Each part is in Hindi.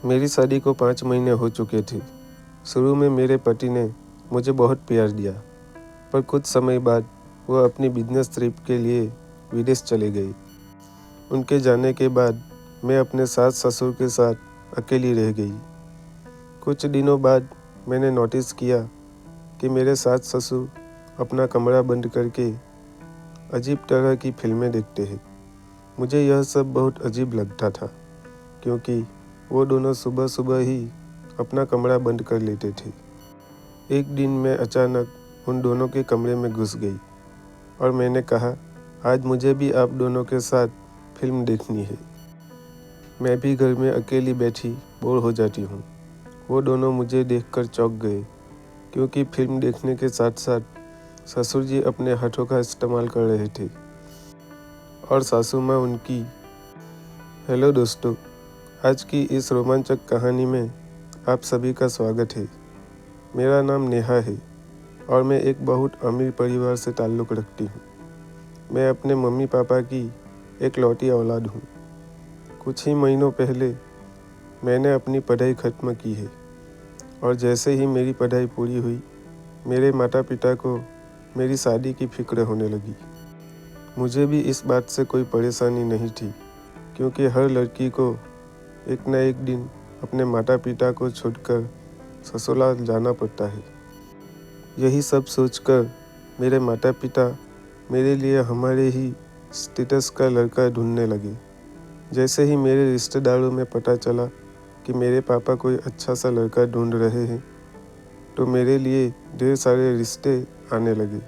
मेरी शादी को 5 महीने हो चुके थे। शुरू में मेरे पति ने मुझे बहुत प्यार दिया, पर कुछ समय बाद वह अपनी बिजनेस ट्रिप के लिए विदेश चले गए। उनके जाने के बाद मैं अपने सास ससुर के साथ अकेली रह गई। कुछ दिनों बाद मैंने नोटिस किया कि मेरे सास ससुर अपना कमरा बंद करके अजीब तरह की फिल्में देखते हैं। मुझे यह सब बहुत अजीब लगता था, क्योंकि वो दोनों सुबह सुबह ही अपना कमरा बंद कर लेते थे। एक दिन मैं अचानक उन दोनों के कमरे में घुस गई और मैंने कहा, आज मुझे भी आप दोनों के साथ फिल्म देखनी है। मैं भी घर में अकेली बैठी बोर हो जाती हूँ। वो दोनों मुझे देखकर चौंक गए, क्योंकि फिल्म देखने के साथ साथ ससुर जी अपने हाथों का इस्तेमाल कर रहे थे और सासू माँ उनकी। हेलो दोस्तों, आज की इस रोमांचक कहानी में आप सभी का स्वागत है। मेरा नाम नेहा है और मैं एक बहुत अमीर परिवार से ताल्लुक़ रखती हूँ। मैं अपने मम्मी पापा की एक लौती औलाद हूँ। कुछ ही महीनों पहले मैंने अपनी पढ़ाई ख़त्म की है और जैसे ही मेरी पढ़ाई पूरी हुई, मेरे माता पिता को मेरी शादी की फ़िक्र होने लगी। मुझे भी इस बात से कोई परेशानी नहीं थी, क्योंकि हर लड़की को एक न एक दिन अपने माता पिता को छोड़कर ससुराल जाना पड़ता है। यही सब सोचकर मेरे माता पिता मेरे लिए हमारे ही स्टेटस का लड़का ढूंढने लगे। जैसे ही मेरे रिश्तेदारों में पता चला कि मेरे पापा कोई अच्छा सा लड़का ढूंढ रहे हैं, तो मेरे लिए ढेर सारे रिश्ते आने लगे।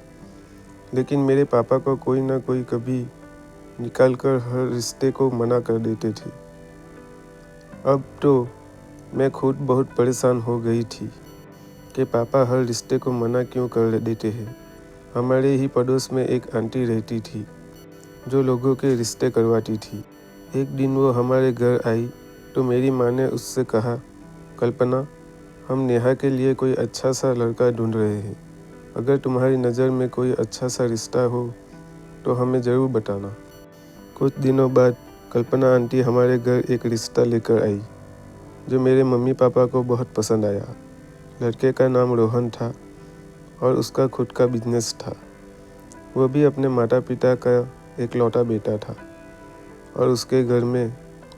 लेकिन मेरे पापा को कोई ना कोई कभी निकाल कर हर रिश्ते को मना कर देते थे। अब तो मैं खुद बहुत परेशान हो गई थी कि पापा हर रिश्ते को मना क्यों कर देते हैं। हमारे ही पड़ोस में एक आंटी रहती थी जो लोगों के रिश्ते करवाती थी। एक दिन वो हमारे घर आई तो मेरी माँ ने उससे कहा, कल्पना, हम नेहा के लिए कोई अच्छा सा लड़का ढूंढ रहे हैं। अगर तुम्हारी नज़र में कोई अच्छा सा रिश्ता हो तो हमें ज़रूर बताना। कुछ दिनों बाद कल्पना आंटी हमारे घर एक रिश्ता लेकर आई जो मेरे मम्मी पापा को बहुत पसंद आया। लड़के का नाम रोहन था और उसका खुद का बिजनेस था। वो भी अपने माता पिता का एकलौता बेटा था और उसके घर में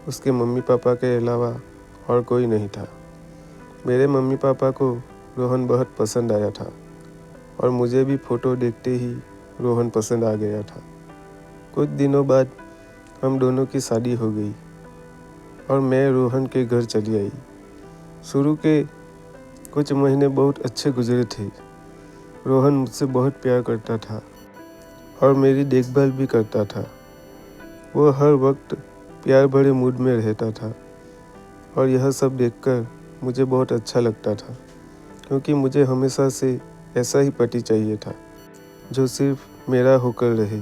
उसके मम्मी पापा के अलावा और कोई नहीं था। मेरे मम्मी पापा को रोहन बहुत पसंद आया था और मुझे भी फ़ोटो देखते ही रोहन पसंद आ गया था। कुछ दिनों बाद हम दोनों की शादी हो गई और मैं रोहन के घर चली आई। शुरू के कुछ महीने बहुत अच्छे गुजरे थे। रोहन मुझसे बहुत प्यार करता था और मेरी देखभाल भी करता था। वो हर वक्त प्यार भरे मूड में रहता था और यह सब देखकर मुझे बहुत अच्छा लगता था, क्योंकि मुझे हमेशा से ऐसा ही पति चाहिए था जो सिर्फ मेरा होकर रहे।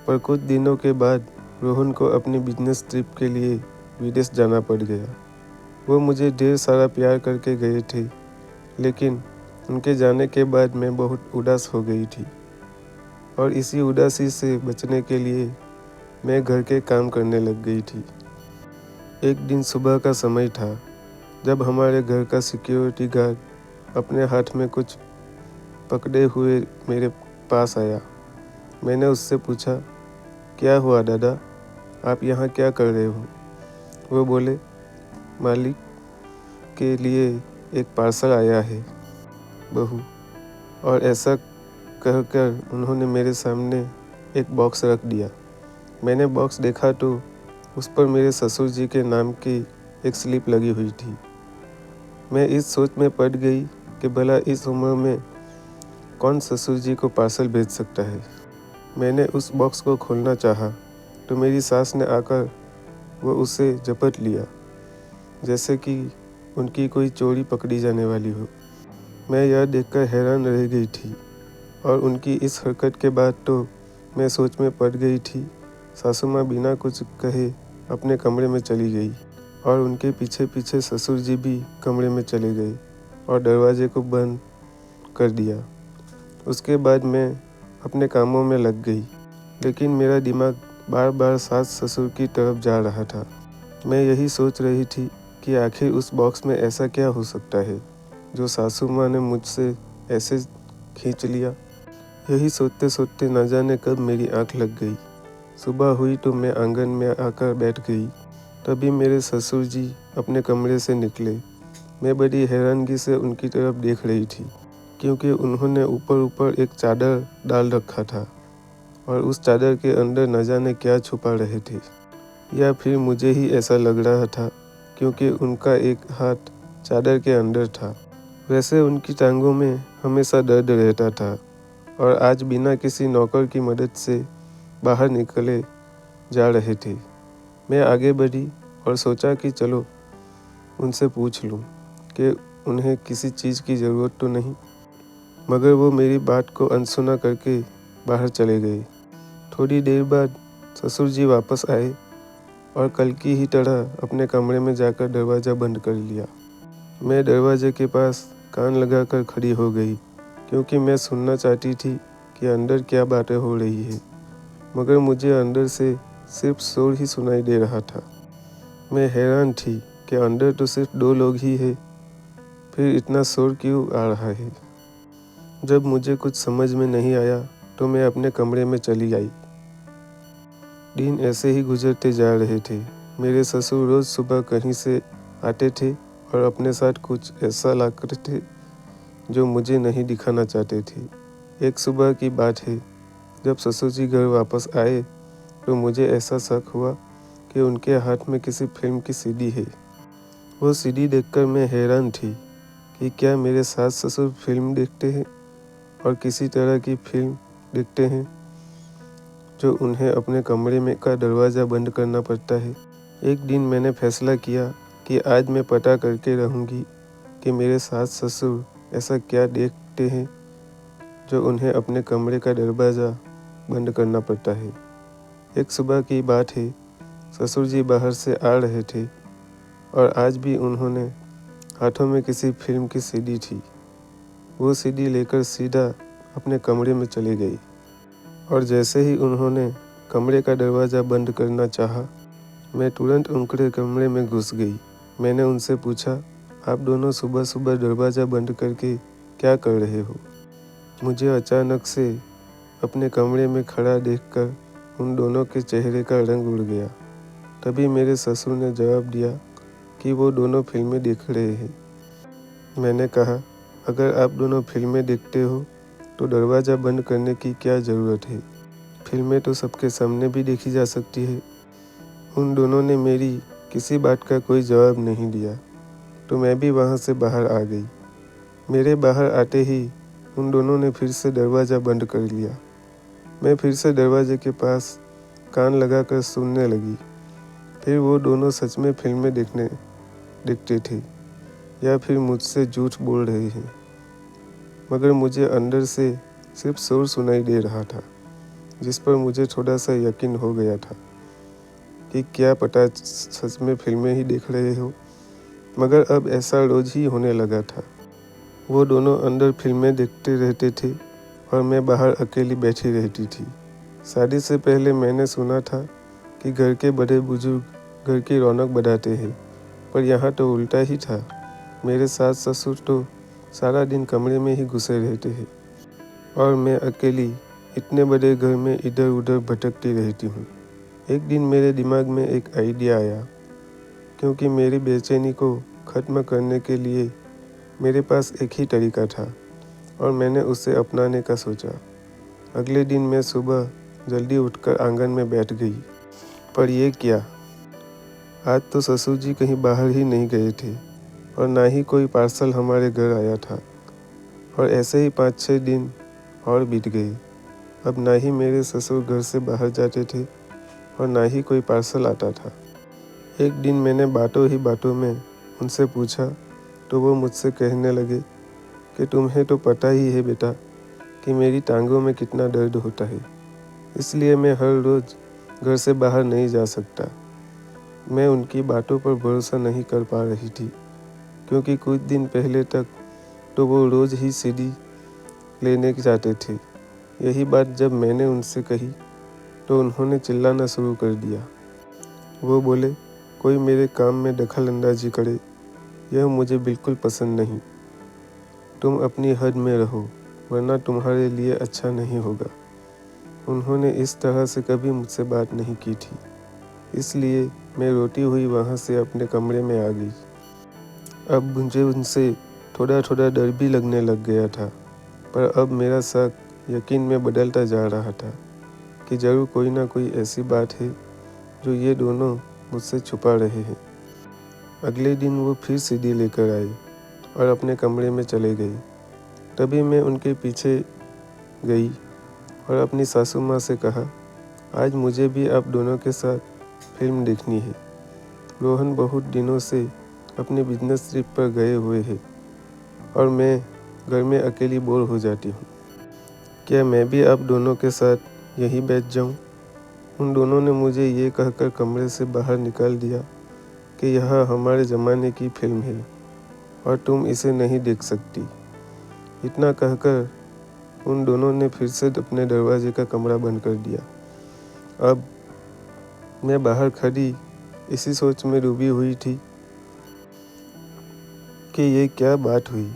पर कुछ दिनों के बाद रोहन को अपनी बिजनेस ट्रिप के लिए विदेश जाना पड़ गया। वो मुझे ढेर सारा प्यार करके गए थे, लेकिन उनके जाने के बाद मैं बहुत उदास हो गई थी और इसी उदासी से बचने के लिए मैं घर के काम करने लग गई थी। एक दिन सुबह का समय था जब हमारे घर का सिक्योरिटी गार्ड अपने हाथ में कुछ पकड़े हुए मेरे पास आया। मैंने उससे पूछा, क्या हुआ दादा, आप यहाँ क्या कर रहे हो? वो बोले, मालिक के लिए एक पार्सल आया है बहू। और ऐसा कहकर उन्होंने मेरे सामने एक बॉक्स रख दिया। मैंने बॉक्स देखा तो उस पर मेरे ससुर जी के नाम की एक स्लिप लगी हुई थी। मैं इस सोच में पड़ गई कि भला इस उम्र में कौन ससुर जी को पार्सल भेज सकता है। मैंने उस बॉक्स को खोलना चाहा तो मेरी सास ने आकर वो उसे झपट लिया, जैसे कि उनकी कोई चोरी पकड़ी जाने वाली हो। मैं यह देखकर हैरान रह गई थी और उनकी इस हरकत के बाद तो मैं सोच में पड़ गई थी। सासू माँ बिना कुछ कहे अपने कमरे में चली गई और उनके पीछे पीछे ससुर जी भी कमरे में चले गए और दरवाजे को बंद कर दिया। उसके बाद मैं अपने कामों में लग गई, लेकिन मेरा दिमाग बार बार सास ससुर की तरफ जा रहा था। मैं यही सोच रही थी कि आखिर उस बॉक्स में ऐसा क्या हो सकता है जो सासू माँ ने मुझसे ऐसे खींच लिया। यही सोचते सोचते न जाने कब मेरी आंख लग गई। सुबह हुई तो मैं आंगन में आकर बैठ गई। तभी मेरे ससुर जी अपने कमरे से निकले। मैं बड़ी हैरानगी से उनकी तरफ देख रही थी, क्योंकि उन्होंने ऊपर ऊपर एक चादर डाल रखा था और उस चादर के अंदर न जाने क्या छुपा रहे थे, या फिर मुझे ही ऐसा लग रहा था क्योंकि उनका एक हाथ चादर के अंदर था। वैसे उनकी टांगों में हमेशा दर्द रहता था और आज बिना किसी नौकर की मदद से बाहर निकले जा रहे थे। मैं आगे बढ़ी और सोचा कि चलो उनसे पूछ लूं कि उन्हें किसी चीज़ की ज़रूरत तो नहीं, मगर वो मेरी बात को अनसुना करके बाहर चले गए। थोड़ी देर बाद ससुर जी वापस आए और कल की ही तरह अपने कमरे में जाकर दरवाज़ा बंद कर लिया। मैं दरवाजे के पास कान लगाकर खड़ी हो गई, क्योंकि मैं सुनना चाहती थी कि अंदर क्या बातें हो रही है, मगर मुझे अंदर से सिर्फ शोर ही सुनाई दे रहा था। मैं हैरान थी कि अंदर तो सिर्फ 2 लोग ही हैं, फिर इतना शोर क्यों आ रहा है। जब मुझे कुछ समझ में नहीं आया तो मैं अपने कमरे में चली आई। दिन ऐसे ही गुजरते जा रहे थे। मेरे ससुर रोज़ सुबह कहीं से आते थे और अपने साथ कुछ ऐसा लाते थे जो मुझे नहीं दिखाना चाहते थे। एक सुबह की बात है, जब ससुर जी घर वापस आए तो मुझे ऐसा शक हुआ कि उनके हाथ में किसी फिल्म की सीडी है। वो सीडी देखकर मैं हैरान थी कि क्या मेरे सास ससुर फिल्म देखते हैं और किसी तरह की फिल्म देखते हैं जो उन्हें अपने कमरे में का दरवाज़ा बंद करना पड़ता है। एक दिन मैंने फैसला किया कि आज मैं पता करके रहूँगी कि मेरे सास ससुर ऐसा क्या देखते हैं जो उन्हें अपने कमरे का दरवाज़ा बंद करना पड़ता है। एक सुबह की बात है, ससुर जी बाहर से आ रहे थे और आज भी उन्होंने हाथों में किसी फिल्म की सीडी थी। वो सीडी लेकर सीधा अपने कमरे में चले गई और जैसे ही उन्होंने कमरे का दरवाज़ा बंद करना चाहा, मैं तुरंत उनके कमरे में घुस गई। मैंने उनसे पूछा, आप दोनों सुबह सुबह दरवाज़ा बंद करके क्या कर रहे हो? मुझे अचानक से अपने कमरे में खड़ा देखकर उन दोनों के चेहरे का रंग उड़ गया। तभी मेरे ससुर ने जवाब दिया कि वो दोनों फिल्में देख रहे हैं। मैंने कहा, अगर आप दोनों फिल्में देखते हो तो दरवाज़ा बंद करने की क्या ज़रूरत है? फिल्में तो सबके सामने भी देखी जा सकती है। उन दोनों ने मेरी किसी बात का कोई जवाब नहीं दिया, तो मैं भी वहाँ से बाहर आ गई। मेरे बाहर आते ही उन दोनों ने फिर से दरवाज़ा बंद कर लिया। मैं फिर से दरवाजे के पास कान लगाकर सुनने लगी। फिर वो दोनों सच में फिल्में देखते थे या फिर मुझसे झूठ बोल रहे हैं, मगर मुझे अंदर से सिर्फ शोर सुनाई दे रहा था, जिस पर मुझे थोड़ा सा यकीन हो गया था कि क्या पता सच में फिल्में ही देख रहे हो। मगर अब ऐसा रोज ही होने लगा था। वो दोनों अंदर फिल्में देखते रहते थे और मैं बाहर अकेली बैठी रहती थी। शादी से पहले मैंने सुना था कि घर के बड़े बुजुर्ग घर की रौनक बढ़ाते हैं, पर यहाँ तो उल्टा ही था। मेरे सास ससुर तो सारा दिन कमरे में ही घुसे रहते हैं और मैं अकेली इतने बड़े घर में इधर उधर भटकती रहती हूँ। एक दिन मेरे दिमाग में एक आइडिया आया, क्योंकि मेरी बेचैनी को ख़त्म करने के लिए मेरे पास एक ही तरीका था और मैंने उसे अपनाने का सोचा। अगले दिन मैं सुबह जल्दी उठकर आंगन में बैठ गई। पर यह क्या, आज तो ससुर जी कहीं बाहर ही नहीं गए थे और ना ही कोई पार्सल हमारे घर आया था। और ऐसे ही 5-6 दिन और बीत गए। अब ना ही मेरे ससुर घर से बाहर जाते थे और ना ही कोई पार्सल आता था। एक दिन मैंने बातों ही बातों में उनसे पूछा तो वो मुझसे कहने लगे कि तुम्हें तो पता ही है बेटा कि मेरी टांगों में कितना दर्द होता है, इसलिए मैं हर रोज़ घर से बाहर नहीं जा सकता। मैं उनकी बातों पर भरोसा नहीं कर पा रही थी, क्योंकि कुछ दिन पहले तक तो वो रोज़ ही सीडी लेने जाते थे। यही बात जब मैंने उनसे कही तो उन्होंने चिल्लाना शुरू कर दिया। वो बोले, कोई मेरे काम में दखल अंदाजी करे, यह मुझे बिल्कुल पसंद नहीं। तुम अपनी हद में रहो, वरना तुम्हारे लिए अच्छा नहीं होगा। उन्होंने इस तरह से कभी मुझसे बात नहीं की थी, इसलिए मैं रोती हुई वहाँ से अपने कमरे में आ गई। अब मुझे उनसे थोड़ा थोड़ा डर भी लगने लग गया था, पर अब मेरा शक यकीन में बदलता जा रहा था कि ज़रूर कोई ना कोई ऐसी बात है जो ये दोनों मुझसे छुपा रहे हैं। अगले दिन वो फिर सीढ़ी लेकर आए और अपने कमरे में चले गए। तभी मैं उनके पीछे गई और अपनी सासू माँ से कहा, आज मुझे भी आप दोनों के साथ फिल्म देखनी है। रोहन बहुत दिनों से अपने बिजनेस ट्रिप पर गए हुए हैं और मैं घर में अकेली बोर हो जाती हूँ। क्या मैं भी आप दोनों के साथ यहीं बैठ जाऊँ? उन दोनों ने मुझे ये कहकर कमरे से बाहर निकाल दिया कि यह हमारे ज़माने की फिल्म है और तुम इसे नहीं देख सकती। इतना कहकर उन दोनों ने फिर से अपने दरवाजे का कमरा बंद कर दिया। अब मैं बाहर खड़ी इसी सोच में डूबी हुई थी कि ये क्या बात हुई।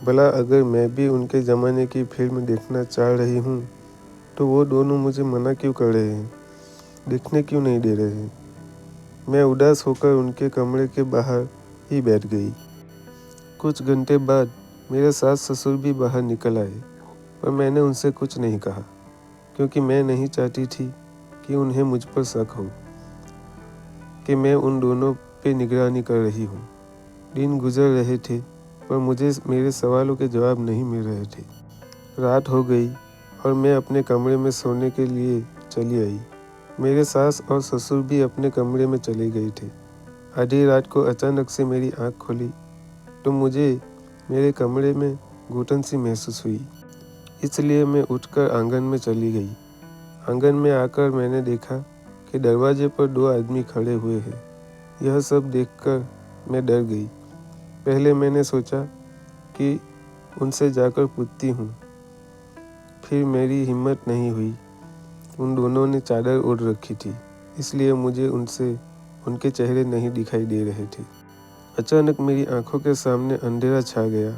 भला अगर मैं भी उनके ज़माने की फिल्म देखना चाह रही हूँ तो वो दोनों मुझे मना क्यों कर रहे हैं, देखने क्यों नहीं दे रहे हैं। मैं उदास होकर उनके कमरे के बाहर ही बैठ गई। कुछ घंटे बाद मेरे सास ससुर भी बाहर निकल आए, पर मैंने उनसे कुछ नहीं कहा, क्योंकि मैं नहीं चाहती थी कि उन्हें मुझ पर शक हो कि मैं उन दोनों पे निगरानी कर रही हूँ। दिन गुजर रहे थे, पर मुझे मेरे सवालों के जवाब नहीं मिल रहे थे। रात हो गई और मैं अपने कमरे में सोने के लिए चली आई। मेरे सास और ससुर भी अपने कमरे में चले गए थे। आधी रात को अचानक से मेरी आँख खुली तो मुझे मेरे कमरे में घुटन सी महसूस हुई, इसलिए मैं उठकर आंगन में चली गई। आंगन में आकर मैंने देखा कि दरवाजे पर दो आदमी खड़े हुए हैं। यह सब देखकर मैं डर गई। पहले मैंने सोचा कि उनसे जाकर पूछती हूँ, फिर मेरी हिम्मत नहीं हुई। उन दोनों ने चादर ओढ़ रखी थी, इसलिए मुझे उनके चेहरे नहीं दिखाई दे रहे थे। अचानक मेरी आंखों के सामने अंधेरा छा गया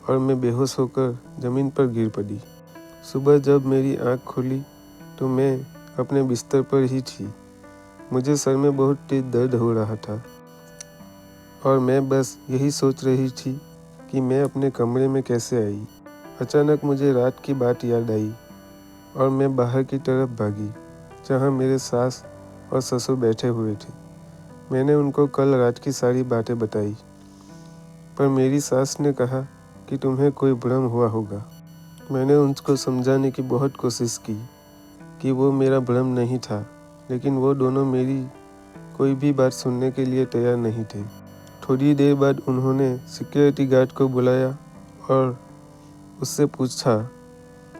और मैं बेहोश होकर ज़मीन पर गिर पड़ी। सुबह जब मेरी आंख खुली तो मैं अपने बिस्तर पर ही थी। मुझे सर में बहुत तेज दर्द हो रहा था और मैं बस यही सोच रही थी कि मैं अपने कमरे में कैसे आई। अचानक मुझे रात की बात याद आई और मैं बाहर की तरफ भागी, जहाँ मेरे सास और ससुर बैठे हुए थे। मैंने उनको कल रात की सारी बातें बताई, पर मेरी सास ने कहा कि तुम्हें कोई भ्रम हुआ होगा। मैंने उनको समझाने की बहुत कोशिश की कि वो मेरा भ्रम नहीं था, लेकिन वो दोनों मेरी कोई भी बात सुनने के लिए तैयार नहीं थे। थोड़ी देर बाद उन्होंने सिक्योरिटी गार्ड को बुलाया और उससे पूछा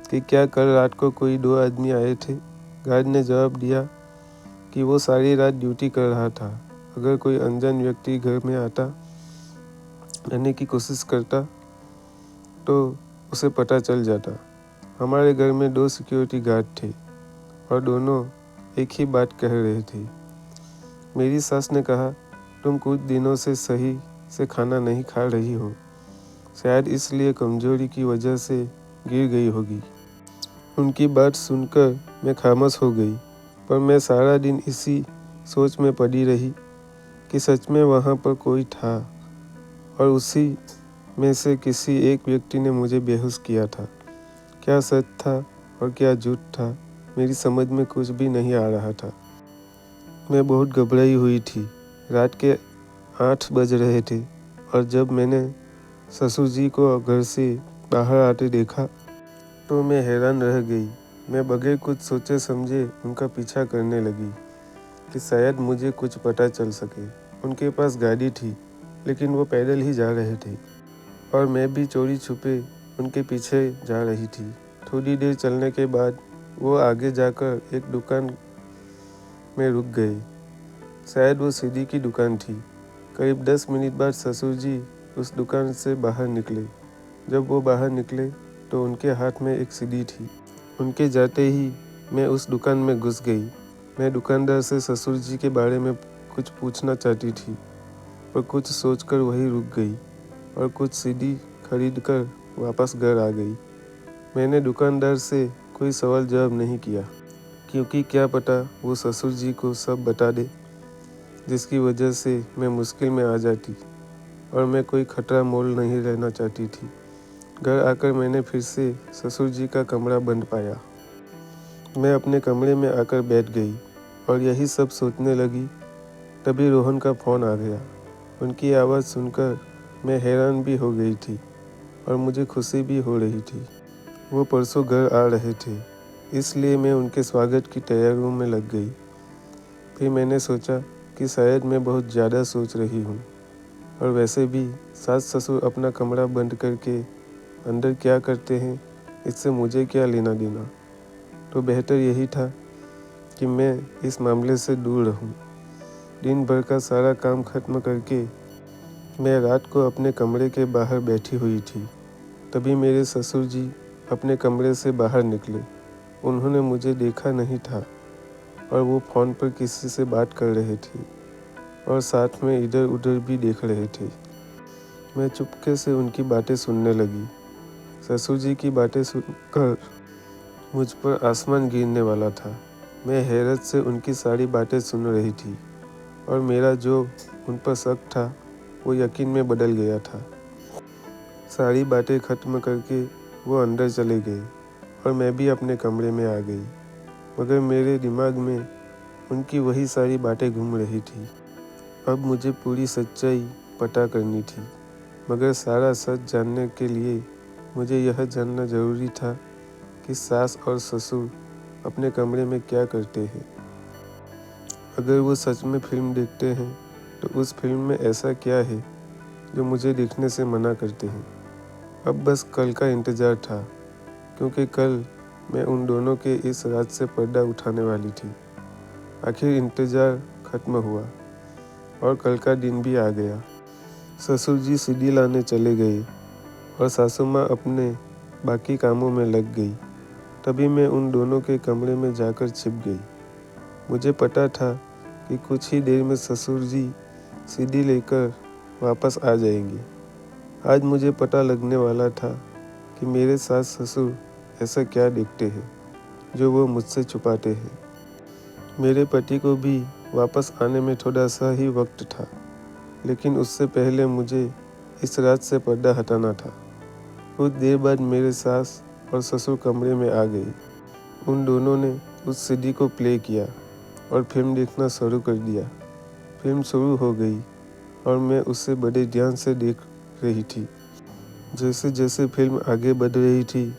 कि क्या कल रात को कोई दो आदमी आए थे। गार्ड ने जवाब दिया कि वो सारी रात ड्यूटी कर रहा था। अगर कोई अनजान व्यक्ति घर में आने की कोशिश करता तो उसे पता चल जाता। हमारे घर में दो सिक्योरिटी गार्ड थे और दोनों एक ही बात कह रहे थे। मेरी सास ने कहा, तुम कुछ दिनों से सही से खाना नहीं खा रही हो, शायद इसलिए कमजोरी की वजह से गिर गई होगी। उनकी बात सुनकर मैं खामोश हो गई, पर मैं सारा दिन इसी सोच में पड़ी रही कि सच में वहाँ पर कोई था और उसी में से किसी एक व्यक्ति ने मुझे बेहोश किया था। क्या सच था और क्या झूठ था, मेरी समझ में कुछ भी नहीं आ रहा था। मैं बहुत घबराई हुई थी। रात के 8 बज रहे थे और जब मैंने ससुर जी को घर से बाहर आते देखा तो मैं हैरान रह गई। मैं बगैर कुछ सोचे समझे उनका पीछा करने लगी कि शायद मुझे कुछ पता चल सके। उनके पास गाड़ी थी, लेकिन वो पैदल ही जा रहे थे और मैं भी चोरी छुपे उनके पीछे जा रही थी। थोड़ी देर चलने के बाद वो आगे जाकर एक दुकान में रुक गए। शायद वो सीढ़ी की दुकान थी। करीब 10 मिनट बाद ससुर जी उस दुकान से बाहर निकले। जब वो बाहर निकले तो उनके हाथ में एक सीढ़ी थी। उनके जाते ही मैं उस दुकान में घुस गई। मैं दुकानदार से ससुर जी के बारे में कुछ पूछना चाहती थी, पर कुछ सोचकर वहीं रुक गई और कुछ सीडी खरीदकर वापस घर आ गई। मैंने दुकानदार से कोई सवाल जवाब नहीं किया, क्योंकि क्या पता वो ससुर जी को सब बता दे, जिसकी वजह से मैं मुश्किल में आ जाती और मैं कोई खतरा मोल नहीं रहना चाहती थी। घर आकर मैंने फिर से ससुर जी का कमरा बंद पाया। मैं अपने कमरे में आकर बैठ गई और यही सब सोचने लगी। तभी रोहन का फ़ोन आ गया। उनकी आवाज़ सुनकर मैं हैरान भी हो गई थी और मुझे खुशी भी हो रही थी। वो परसों घर आ रहे थे, इसलिए मैं उनके स्वागत की तैयारियों में लग गई। फिर मैंने सोचा कि शायद मैं बहुत ज़्यादा सोच रही हूँ, और वैसे भी सास ससुर अपना कमरा बंद करके अंदर क्या करते हैं, इससे मुझे क्या लेना देना। तो बेहतर यही था कि मैं इस मामले से दूर रहूं। दिन भर का सारा काम खत्म करके मैं रात को अपने कमरे के बाहर बैठी हुई थी। तभी मेरे ससुर जी अपने कमरे से बाहर निकले। उन्होंने मुझे देखा नहीं था और वो फ़ोन पर किसी से बात कर रहे थे और साथ में इधर उधर भी देख रहे थे। मैं चुपके से उनकी बातें सुनने लगी। ससुर जी की बातें सुनकर मुझ पर आसमान गिरने वाला था। मैं हैरत से उनकी सारी बातें सुन रही थी और मेरा जो उन पर शक था वो यकीन में बदल गया था। सारी बातें ख़त्म करके वो अंदर चले गए और मैं भी अपने कमरे में आ गई, मगर मेरे दिमाग में उनकी वही सारी बातें घूम रही थी। अब मुझे पूरी सच्चाई पता करनी थी, मगर सारा सच जानने के लिए मुझे यह जानना ज़रूरी था कि सास और ससुर अपने कमरे में क्या करते हैं। अगर वो सच में फिल्म देखते हैं तो उस फिल्म में ऐसा क्या है जो मुझे देखने से मना करते हैं। अब बस कल का इंतज़ार था, क्योंकि कल मैं उन दोनों के इस राज से पर्दा उठाने वाली थी। आखिर इंतज़ार ख़त्म हुआ और कल का दिन भी आ गया। ससुर जी सीढ़ी लाने चले गए और सासू माँ अपने बाकी कामों में लग गई। तभी मैं उन दोनों के कमरे में जाकर छिप गई। मुझे पता था कि कुछ ही देर में ससुर जी सीढ़ी लेकर वापस आ जाएंगे। आज मुझे पता लगने वाला था कि मेरे सास ससुर ऐसा क्या देखते हैं जो वो मुझसे छुपाते हैं। मेरे पति को भी वापस आने में थोड़ा सा ही वक्त था, लेकिन उससे पहले मुझे इस रात से पर्दा हटाना था। कुछ देर बाद मेरे सास और ससुर कमरे में आ गए। उन दोनों ने उस सीडी को प्ले किया और फिल्म देखना शुरू कर दिया। फिल्म शुरू हो गई और मैं उसे बड़े ध्यान से देख रही थी। जैसे जैसे फिल्म आगे बढ़ रही थी,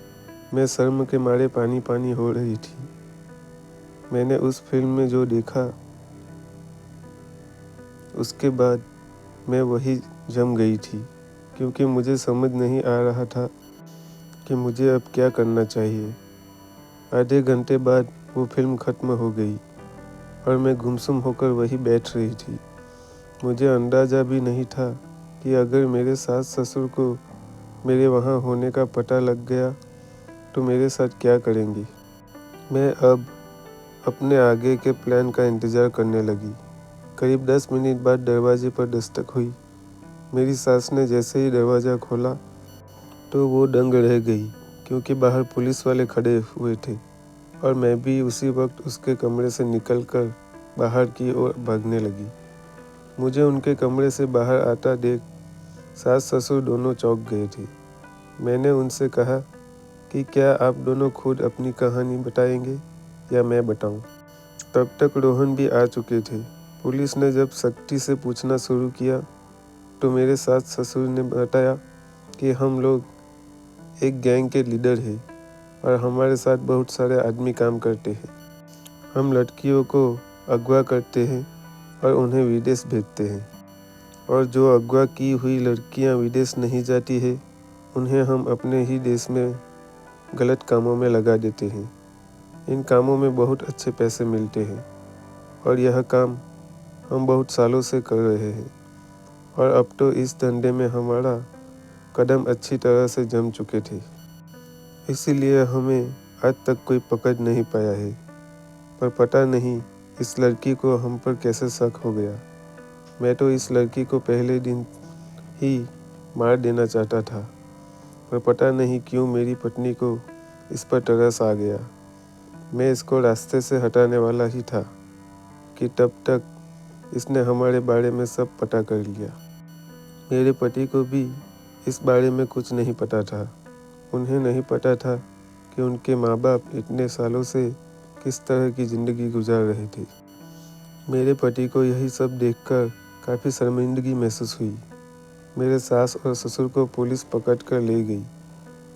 मैं शर्म के मारे पानी पानी हो रही थी। मैंने उस फिल्म में जो देखा, उसके बाद मैं वही जम गई थी, क्योंकि मुझे समझ नहीं आ रहा था कि मुझे अब क्या करना चाहिए। आधे घंटे बाद वो फिल्म ख़त्म हो गई और मैं गुमसुम होकर वही बैठ रही थी। मुझे अंदाज़ा भी नहीं था कि अगर मेरे सास ससुर को मेरे वहाँ होने का पता लग गया तो मेरे साथ क्या करेंगे। मैं अब अपने आगे के प्लान का इंतज़ार करने लगी। करीब 10 मिनट बाद दरवाजे पर दस्तक हुई। मेरी सास ने जैसे ही दरवाज़ा खोला तो वो दंग रह गई, क्योंकि बाहर पुलिस वाले खड़े हुए थे और मैं भी उसी वक्त उसके कमरे से निकलकर बाहर की ओर भागने लगी। मुझे उनके कमरे से बाहर आता देख सास ससुर दोनों चौंक गए थे। मैंने उनसे कहा कि क्या आप दोनों खुद अपनी कहानी बताएंगे या मैं बताऊं। तब तक रोहन भी आ चुके थे। पुलिस ने जब सख्ती से पूछना शुरू किया तो मेरे सास ससुर ने बताया कि हम लोग एक गैंग के लीडर हैं और हमारे साथ बहुत सारे आदमी काम करते हैं। हम लड़कियों को अगवा करते हैं और उन्हें विदेश भेजते हैं, और जो अगवा की हुई लड़कियां विदेश नहीं जाती है उन्हें हम अपने ही देश में गलत कामों में लगा देते हैं। इन कामों में बहुत अच्छे पैसे मिलते हैं और यह काम हम बहुत सालों से कर रहे हैं, और अब तो इस धंधे में हमारा कदम अच्छी तरह से जम चुके थे। इसीलिए हमें आज तक कोई पकड़ नहीं पाया है। पर पता नहीं इस लड़की को हम पर कैसे शक हो गया। मैं तो इस लड़की को पहले दिन ही मार देना चाहता था, पर पता नहीं क्यों मेरी पत्नी को इस पर तरस आ गया। मैं इसको रास्ते से हटाने वाला ही था कि तब तक इसने हमारे बारे में सब पता कर लिया। मेरे पति को भी इस बारे में कुछ नहीं पता था। उन्हें नहीं पता था कि उनके माँ बाप इतने सालों से किस तरह की ज़िंदगी गुजार रहे थे। मेरे पति को यही सब देखकर काफ़ी शर्मिंदगी महसूस हुई। मेरे सास और ससुर को पुलिस पकड़ कर ले गई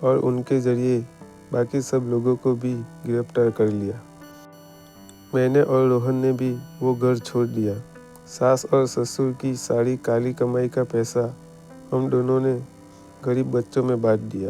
और उनके ज़रिए बाकी सब लोगों को भी गिरफ्तार कर लिया। मैंने और रोहन ने भी वो घर छोड़ दिया। सास और ससुर की सारी काली कमाई का पैसा हम दोनों ने गरीब बच्चों में बांट दिया।